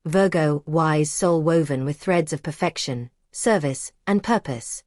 Virgo, wise soul woven with threads of perfection, service, and purpose.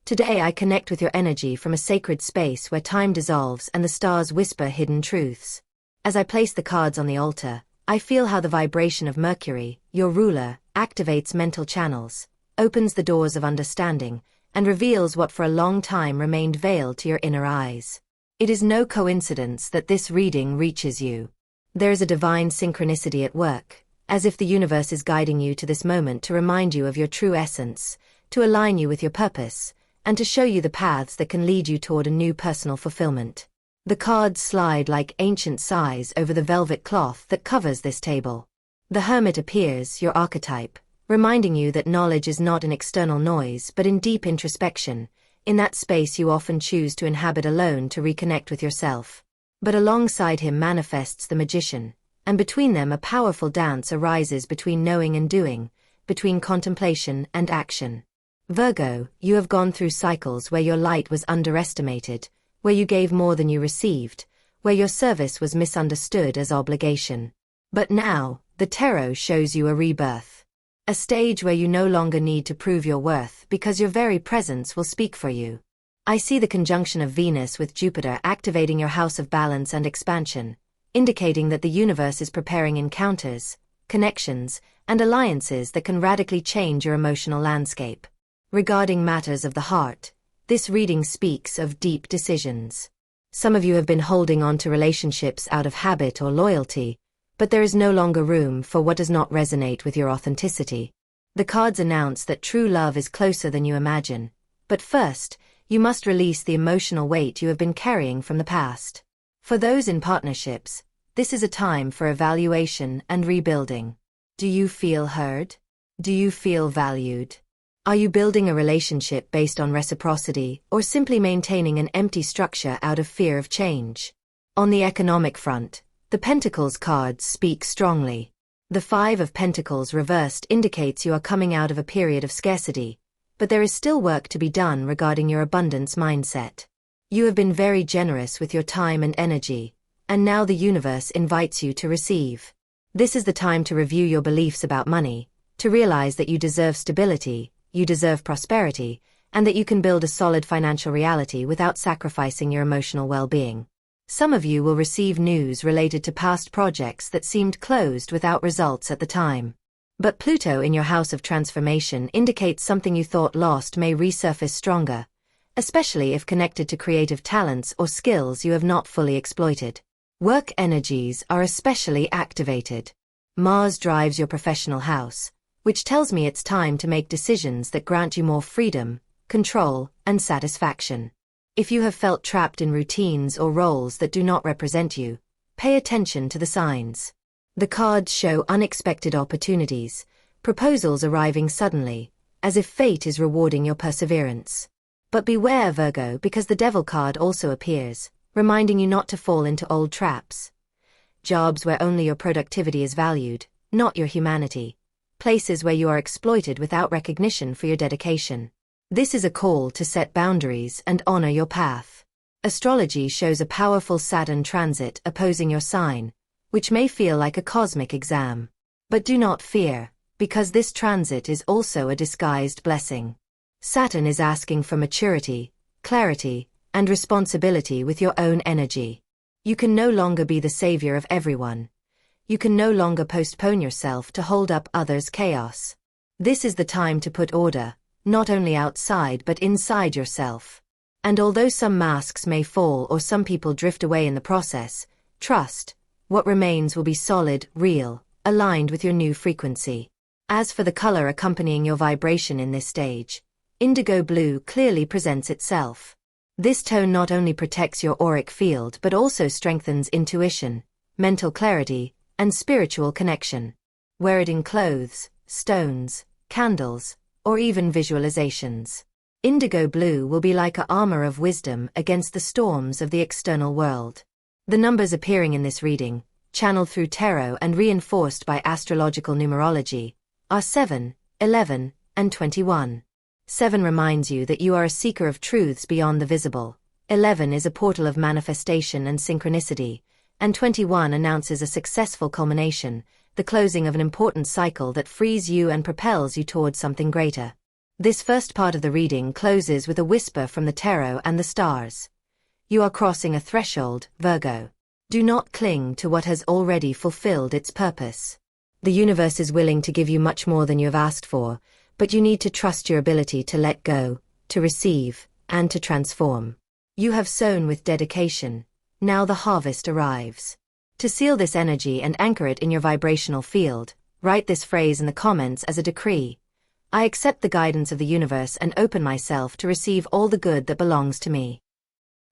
Today I connect with your energy from a sacred space where time dissolves and the stars whisper hidden truths. As I place the cards on the altar, I feel how the vibration of Mercury, your ruler, activates mental channels, opens the doors of understanding, and reveals what for a long time remained veiled to your inner eyes. It is no coincidence that this reading reaches you. There is a divine synchronicity at work, as if the universe is guiding you to this moment to remind you of your true essence, to align you with your purpose, and to show you the paths that can lead you toward a new personal fulfillment. The cards slide like ancient sighs over the velvet cloth that covers this table. The Hermit appears, your archetype, reminding you that knowledge is not in external noise but in deep introspection, in that space you often choose to inhabit alone to reconnect with yourself. But alongside him manifests the Magician, and between them a powerful dance arises between knowing and doing, between contemplation and action. Virgo, you have gone through cycles where your light was underestimated, where you gave more than you received, where your service was misunderstood as obligation. But now, the tarot shows you a rebirth. A stage where you no longer need to prove your worth because your very presence will speak for you. I see the conjunction of Venus with Jupiter activating your house of balance and expansion, indicating that the universe is preparing encounters, connections, and alliances that can radically change your emotional landscape. Regarding matters of the heart, this reading speaks of deep decisions. Some of you have been holding on to relationships out of habit or loyalty, but there is no longer room for what does not resonate with your authenticity. The cards announce that true love is closer than you imagine, but first, you must release the emotional weight you have been carrying from the past. For those in partnerships, this is a time for evaluation and rebuilding. Do you feel heard? Do you feel valued? Are you building a relationship based on reciprocity or simply maintaining an empty structure out of fear of change? On the economic front, the Pentacles cards speak strongly. The Five of Pentacles reversed indicates you are coming out of a period of scarcity, but there is still work to be done regarding your abundance mindset. You have been very generous with your time and energy, and now the universe invites you to receive. This is the time to review your beliefs about money, to realize that you deserve stability, you deserve prosperity, and that you can build a solid financial reality without sacrificing your emotional well-being. Some of you will receive news related to past projects that seemed closed without results at the time. But Pluto in your house of transformation indicates something you thought lost may resurface stronger, especially if connected to creative talents or skills you have not fully exploited. Work energies are especially activated. Mars drives your professional house, which tells me it's time to make decisions that grant you more freedom, control, and satisfaction. If you have felt trapped in routines or roles that do not represent you, pay attention to the signs. The cards show unexpected opportunities, proposals arriving suddenly, as if fate is rewarding your perseverance. But beware, Virgo, because the Devil card also appears, reminding you not to fall into old traps. Jobs where only your productivity is valued, not your humanity. Places where you are exploited without recognition for your dedication. This is a call to set boundaries and honor your path. Astrology shows a powerful Saturn transit opposing your sign, which may feel like a cosmic exam. But do not fear, because this transit is also a disguised blessing. Saturn is asking for maturity, clarity, and responsibility with your own energy. You can no longer be the savior of everyone. You can no longer postpone yourself to hold up others' chaos. This is the time to put order, not only outside but inside yourself. And although some masks may fall or some people drift away in the process, trust, what remains will be solid, real, aligned with your new frequency. As for the color accompanying your vibration in this stage, indigo blue clearly presents itself. This tone not only protects your auric field but also strengthens intuition, mental clarity, and spiritual connection. Wear it in clothes, stones, candles, or even visualizations. Indigo blue will be like an armor of wisdom against the storms of the external world. The numbers appearing in this reading, channeled through tarot and reinforced by astrological numerology, are 7, 11, and 21. 7 reminds you that you are a seeker of truths beyond the visible. 11 is a portal of manifestation and synchronicity, and 21 announces a successful culmination, the closing of an important cycle that frees you and propels you towards something greater. This first part of the reading closes with a whisper from the tarot and the stars. You are crossing a threshold, Virgo. Do not cling to what has already fulfilled its purpose. The universe is willing to give you much more than you have asked for, but you need to trust your ability to let go, to receive, and to transform. You have sown with dedication. Now the harvest arrives. To seal this energy and anchor it in your vibrational field, write this phrase in the comments as a decree. I accept the guidance of the universe and open myself to receive all the good that belongs to me.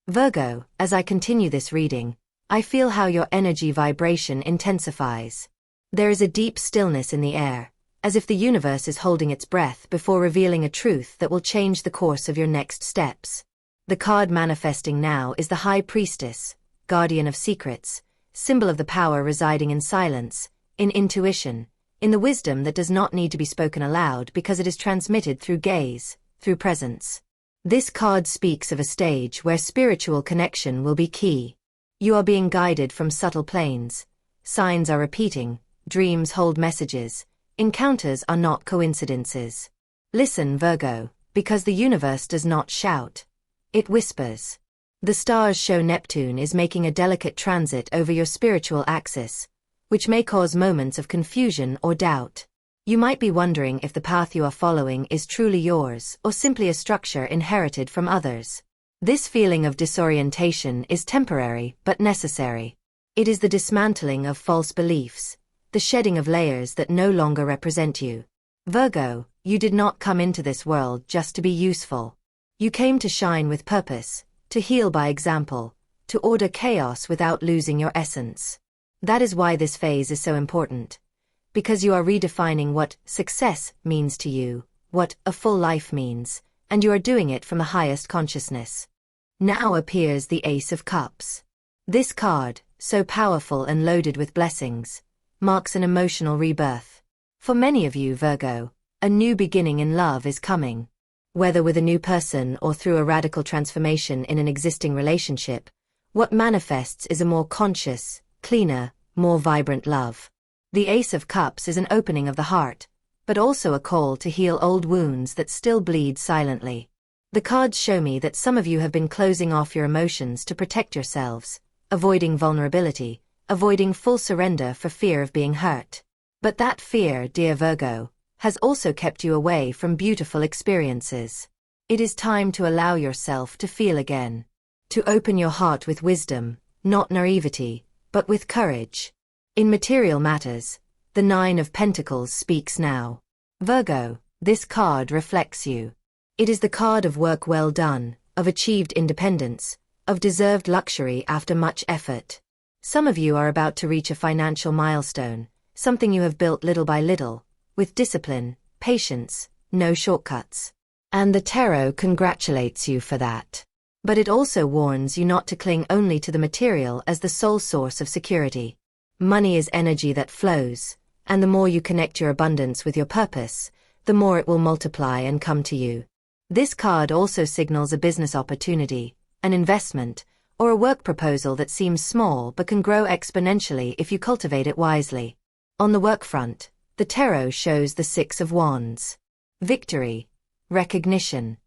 Virgo, as I continue this reading, I feel how your energy vibration intensifies. There is a deep stillness in the air, as if the universe is holding its breath before revealing a truth that will change the course of your next steps. The card manifesting now is the High Priestess, guardian of secrets, symbol of the power residing in silence, in intuition, in the wisdom that does not need to be spoken aloud because it is transmitted through gaze, through presence. This card speaks of a stage where spiritual connection will be key. You are being guided from subtle planes. Signs are repeating, dreams hold messages, encounters are not coincidences. Listen, Virgo, because the universe does not shout. It whispers. The stars show Neptune is making a delicate transit over your spiritual axis, which may cause moments of confusion or doubt. You might be wondering if the path you are following is truly yours or simply a structure inherited from others. This feeling of disorientation is temporary but necessary. It is the dismantling of false beliefs, the shedding of layers that no longer represent you. Virgo, you did not come into this world just to be useful. You came to shine with purpose, to heal by example, to order chaos without losing your essence. That is why this phase is so important. Because you are redefining what success means to you, what a full life means, and you are doing it from the highest consciousness. Now appears the Ace of Cups. This card, so powerful and loaded with blessings, marks an emotional rebirth. For many of you, Virgo, a new beginning in love is coming. Whether with a new person or through a radical transformation in an existing relationship, what manifests is a more conscious, cleaner, more vibrant love. The Ace of Cups is an opening of the heart, but also a call to heal old wounds that still bleed silently. The cards show me that some of you have been closing off your emotions to protect yourselves, avoiding vulnerability, avoiding full surrender for fear of being hurt. But that fear, dear Virgo, has also kept you away from beautiful experiences. It is time to allow yourself to feel again. To open your heart with wisdom, not naivety, but with courage. In material matters, the Nine of Pentacles speaks now. Virgo, this card reflects you. It is the card of work well done, of achieved independence, of deserved luxury after much effort. Some of you are about to reach a financial milestone, something you have built little by little, with discipline, patience, no shortcuts. And the tarot congratulates you for that. But it also warns you not to cling only to the material as the sole source of security. Money is energy that flows, and the more you connect your abundance with your purpose, the more it will multiply and come to you. This card also signals a business opportunity, an investment, or a work proposal that seems small but can grow exponentially if you cultivate it wisely. On the work front, the tarot shows the Six of Wands. Victory, recognition,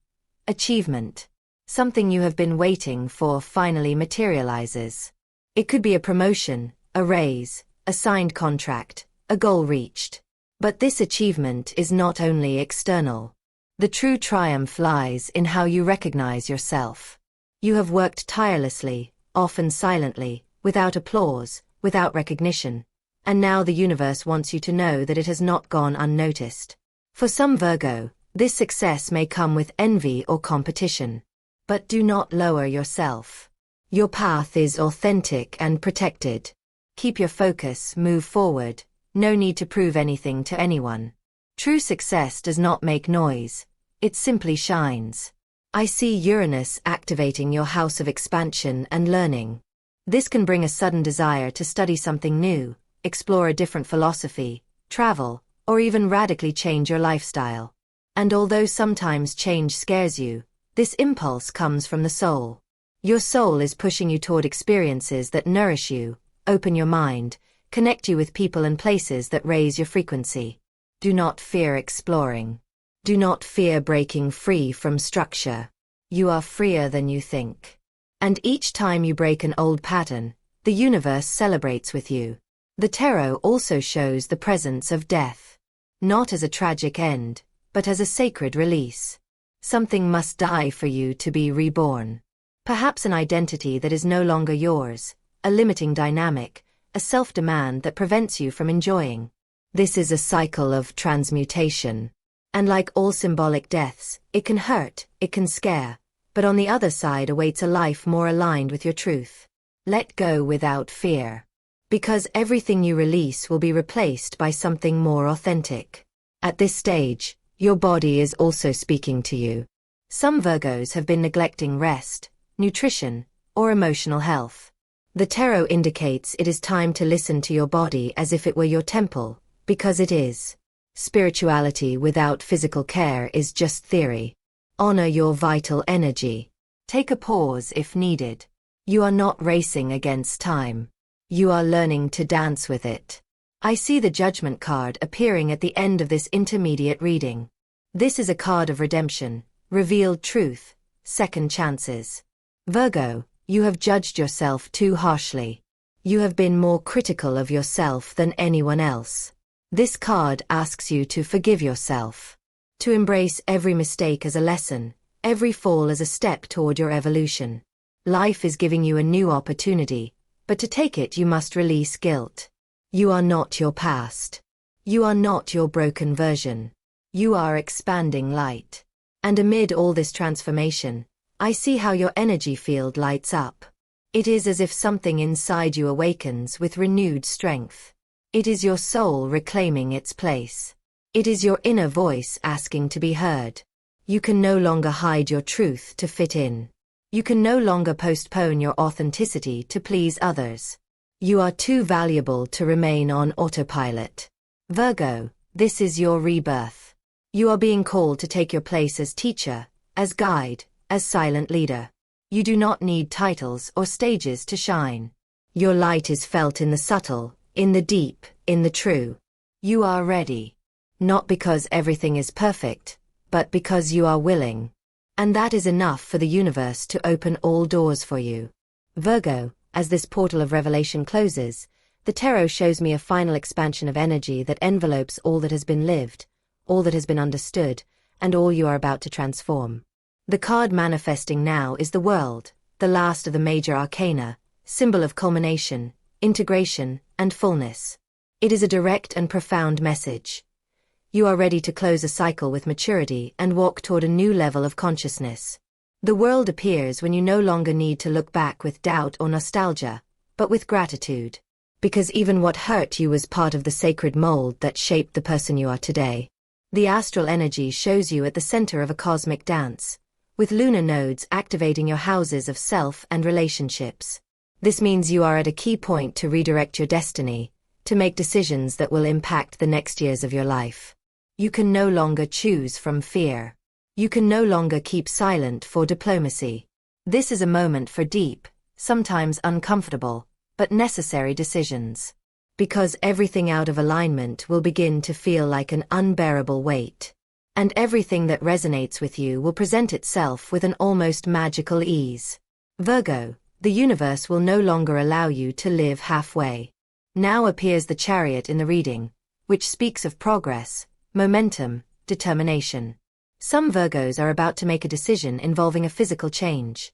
achievement. Something you have been waiting for finally materializes. It could be a promotion, a raise, a signed contract, a goal reached. But this achievement is not only external. The true triumph lies in how you recognize yourself. You have worked tirelessly, often silently, without applause, without recognition. And now the universe wants you to know that it has not gone unnoticed. For some Virgo, this success may come with envy or competition. But do not lower yourself. Your path is authentic and protected. Keep your focus, move forward. No need to prove anything to anyone. True success does not make noise. It simply shines. I see Uranus activating your house of expansion and learning. This can bring a sudden desire to study something new, explore a different philosophy, travel, or even radically change your lifestyle. And although sometimes change scares you, this impulse comes from the soul. Your soul is pushing you toward experiences that nourish you, open your mind, connect you with people and places that raise your frequency. Do not fear exploring. Do not fear breaking free from structure. You are freer than you think. And each time you break an old pattern, the universe celebrates with you. The tarot also shows the presence of death. Not as a tragic end, but as a sacred release. Something must die for you to be reborn. Perhaps an identity that is no longer yours, a limiting dynamic, a self-demand that prevents you from enjoying. This is a cycle of transmutation. And like all symbolic deaths, it can hurt, it can scare, but on the other side awaits a life more aligned with your truth. Let go without fear. Because everything you release will be replaced by something more authentic. At this stage, your body is also speaking to you. Some Virgos have been neglecting rest, nutrition, or emotional health. The tarot indicates it is time to listen to your body as if it were your temple, because it is. Spirituality without physical care is just theory. Honor your vital energy. Take a pause if needed. You are not racing against time. You are learning to dance with it. I see the Judgment card appearing at the end of this intermediate reading. This is a card of redemption, revealed truth, second chances. Virgo, you have judged yourself too harshly. You have been more critical of yourself than anyone else. This card asks you to forgive yourself. To embrace every mistake as a lesson, every fall as a step toward your evolution. Life is giving you a new opportunity, but to take it you must release guilt. You are not your past. You are not your broken version. You are expanding light. And amid all this transformation, I see how your energy field lights up. It is as if something inside you awakens with renewed strength. It is your soul reclaiming its place. It is your inner voice asking to be heard. You can no longer hide your truth to fit in. You can no longer postpone your authenticity to please others. You are too valuable to remain on autopilot. Virgo, this is your rebirth. You are being called to take your place as teacher, as guide, as silent leader. You do not need titles or stages to shine. Your light is felt in the subtle, in the deep, in the true. You are ready. Not because everything is perfect, but because you are willing. And that is enough for the universe to open all doors for you. Virgo, as this portal of revelation closes, the tarot shows me a final expansion of energy that envelopes all that has been lived, all that has been understood, and all you are about to transform. The card manifesting now is the World, the last of the major arcana, symbol of culmination, integration, and fullness. It is a direct and profound message. You are ready to close a cycle with maturity and walk toward a new level of consciousness. The world appears when you no longer need to look back with doubt or nostalgia, but with gratitude. Because even what hurt you was part of the sacred mold that shaped the person you are today. The astral energy shows you at the center of a cosmic dance, with lunar nodes activating your houses of self and relationships. This means you are at a key point to redirect your destiny, to make decisions that will impact the next years of your life. You can no longer choose from fear. You can no longer keep silent for diplomacy. This is a moment for deep, sometimes uncomfortable, but necessary decisions. Because everything out of alignment will begin to feel like an unbearable weight. And everything that resonates with you will present itself with an almost magical ease. Virgo, the universe will no longer allow you to live halfway. Now appears the Chariot in the reading, which speaks of progress, momentum, determination. Some Virgos are about to make a decision involving a physical change.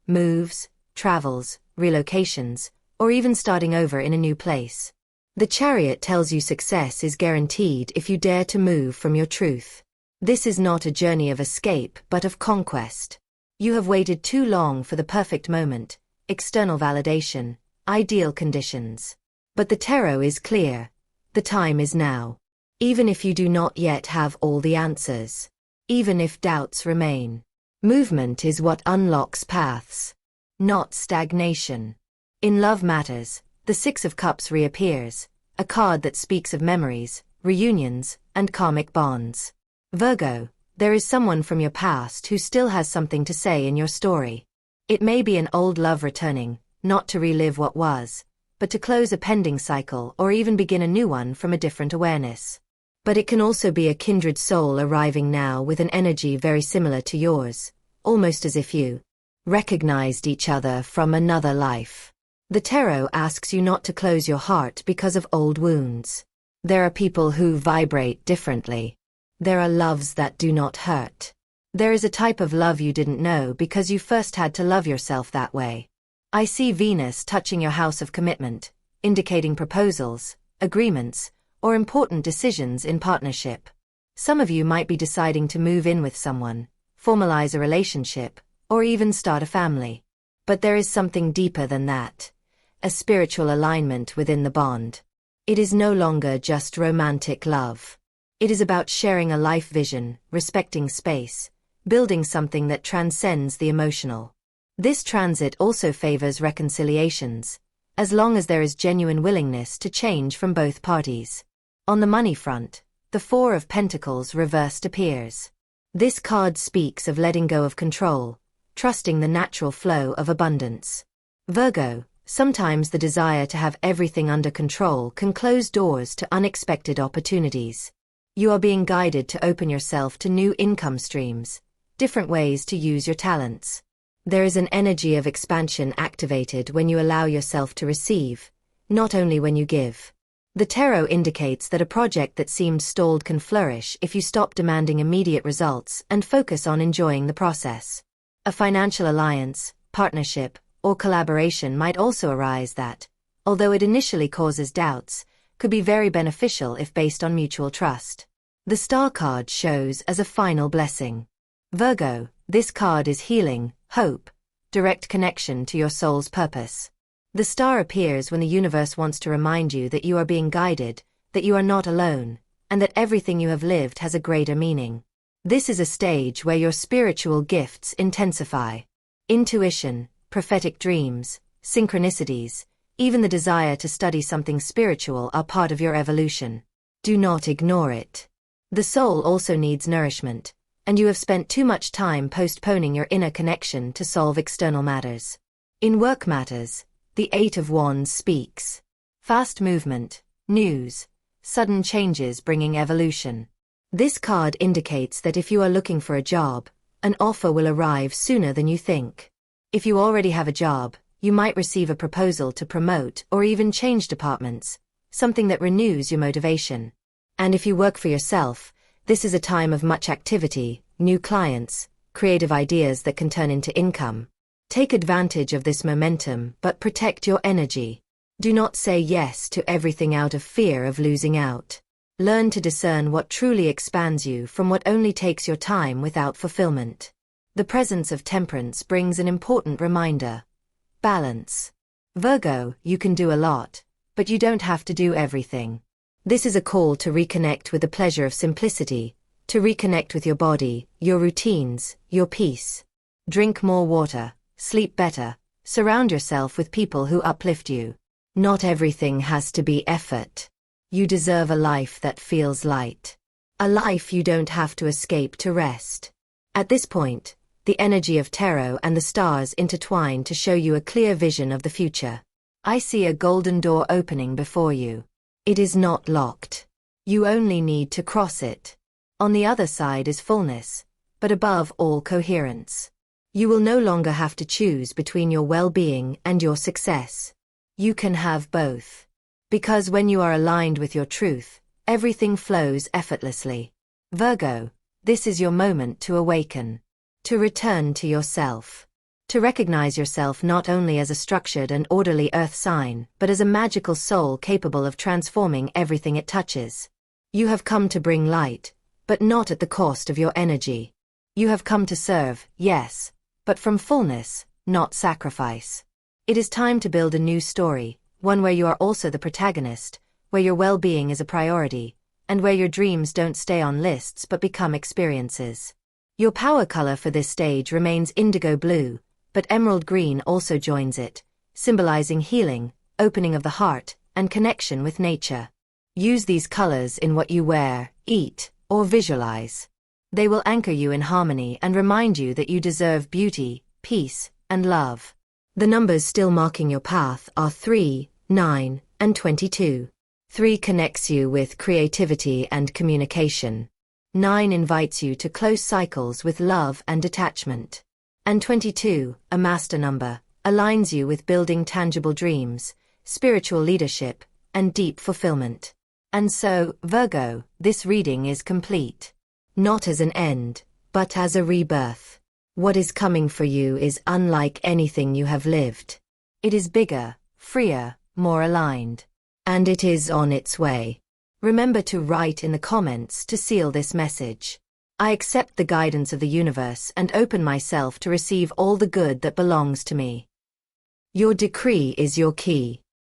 Moves, travels, relocations, or even starting over in a new place. The Chariot tells you success is guaranteed if you dare to move from your truth. This is not a journey of escape but of conquest. You have waited too long for the perfect moment, external validation, ideal conditions. But the tarot is clear. The time is now. Even if you do not yet have all the answers. Even if doubts remain. Movement is what unlocks paths. Not stagnation. In Love Matters, the Six of Cups reappears, a card that speaks of memories, reunions, and karmic bonds. Virgo, there is someone from your past who still has something to say in your story. It may be an old love returning, not to relive what was, but to close a pending cycle or even begin a new one from a different awareness. But it can also be a kindred soul arriving now with an energy very similar to yours, almost as if you recognized each other from another life. The tarot asks you not to close your heart because of old wounds. There are people who vibrate differently. There are loves that do not hurt. There is a type of love you didn't know because you first had to love yourself that way. I see Venus touching your house of commitment, indicating proposals, agreements, or important decisions in partnership. Some of you might be deciding to move in with someone, formalize a relationship, or even start a family. But there is something deeper than that. A spiritual alignment within the bond. It is no longer just romantic love. It is about sharing a life vision, respecting space, building something that transcends the emotional. This transit also favors reconciliations, as long as there is genuine willingness to change from both parties. On the money front, the Four of Pentacles reversed appears. This card speaks of letting go of control, trusting the natural flow of abundance. Virgo, sometimes the desire to have everything under control can close doors to unexpected opportunities. You are being guided to open yourself to new income streams, different ways to use your talents. There is an energy of expansion activated when you allow yourself to receive, not only when you give. The tarot indicates that a project that seemed stalled can flourish if you stop demanding immediate results and focus on enjoying the process. A financial alliance, partnership, or collaboration might also arise that, although it initially causes doubts, could be very beneficial if based on mutual trust. The Star card shows as a final blessing. Virgo, this card is healing, hope, direct connection to your soul's purpose. The star appears when the universe wants to remind you that you are being guided, that you are not alone, and that everything you have lived has a greater meaning. This is a stage where your spiritual gifts intensify. Intuition, prophetic dreams, synchronicities, even the desire to study something spiritual are part of your evolution. Do not ignore it. The soul also needs nourishment, and you have spent too much time postponing your inner connection to solve external matters. In work matters, the Eight of Wands speaks. Fast movement, news, sudden changes bringing evolution. This card indicates that if you are looking for a job, an offer will arrive sooner than you think. If you already have a job, you might receive a proposal to promote or even change departments, something that renews your motivation. And if you work for yourself, this is a time of much activity, new clients, creative ideas that can turn into income. Take advantage of this momentum, but protect your energy. Do not say yes to everything out of fear of losing out. Learn to discern what truly expands you from what only takes your time without fulfillment. The presence of Temperance brings an important reminder. Balance. Virgo, you can do a lot, but you don't have to do everything. This is a call to reconnect with the pleasure of simplicity, to reconnect with your body, your routines, your peace. Drink more water, sleep better, surround yourself with people who uplift you. Not everything has to be effort. You deserve a life that feels light. A life you don't have to escape to rest. At this point, the energy of tarot and the stars intertwine to show you a clear vision of the future. I see a golden door opening before you. It is not locked. You only need to cross it. On the other side is fullness, but above all coherence. You will no longer have to choose between your well-being and your success. You can have both. Because when you are aligned with your truth, everything flows effortlessly. Virgo, this is your moment to awaken, to return to yourself, to recognize yourself not only as a structured and orderly earth sign, but as a magical soul capable of transforming everything it touches. You have come to bring light, but not at the cost of your energy. You have come to serve, yes, but from fullness, not sacrifice. It is time to build a new story, one where you are also the protagonist, where your well-being is a priority, and where your dreams don't stay on lists but become experiences. Your power color for this stage remains indigo blue, but emerald green also joins it, symbolizing healing, opening of the heart, and connection with nature. Use these colors in what you wear, eat, or visualize. They will anchor you in harmony and remind you that you deserve beauty, peace, and love. The numbers still marking your path are 3, 9, and 22. 3 connects you with creativity and communication. 9 invites you to close cycles with love and detachment. And 22, a master number, aligns you with building tangible dreams, spiritual leadership, and deep fulfillment. And so, Virgo, this reading is complete. Not as an end, but as a rebirth. What is coming for you is unlike anything you have lived. It is bigger, freer, more aligned. And it is on its way. Remember to write in the comments to seal this message. I accept the guidance of the universe and open myself to receive all the good that belongs to me. Your decree is your key.